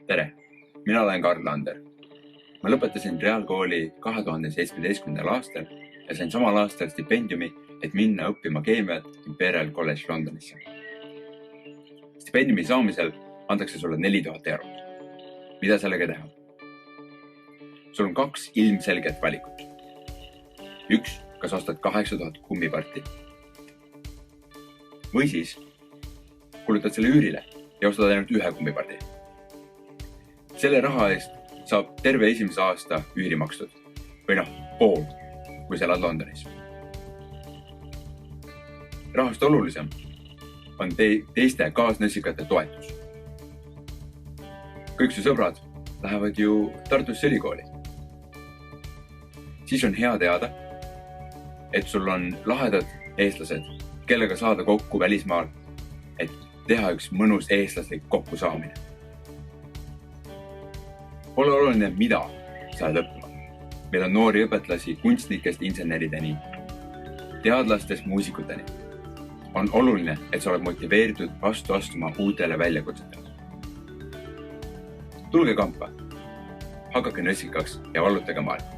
Tere, mina olen Karl Lander. Ma lõpetasin reaalkooli 2017. aastal ja sain samal aastal stipendiumi, et minna õppima keemiat Imperial College Londonisse. Stipendiumi saamisel antakse sulle 4000 eurot. Mida sellega teha? Sul on 2 ilmselget valikut. 1, kas ostad 8000 kummiparti. Või siis kulutad selle üürile ja ostad ainult 1 kummipardi. Selle raha eest saab terve esimese aasta üüri makstud. Või pool, kui sa elad Londonis. Rahast olulisem on teiste kaasnössikate toetus. Kõik su sõbrad lähevad ju Tartusse ülikooli. Siis on hea teada, et sul on lahedad eestlased, kellega saada kokku välismaal, et teha üks mõnus eestlaslik kokkusaamine. Pole oluline, mida sa oled õppima. Meil on noori õpetlasi kunstnikest insenerideni, teadlastest muusikuteni. On oluline, et sa oled motiveeritud vastu astuma uutele väljakutsetele. Tulge kampa, hakake nössikaks ja vallutage maailma.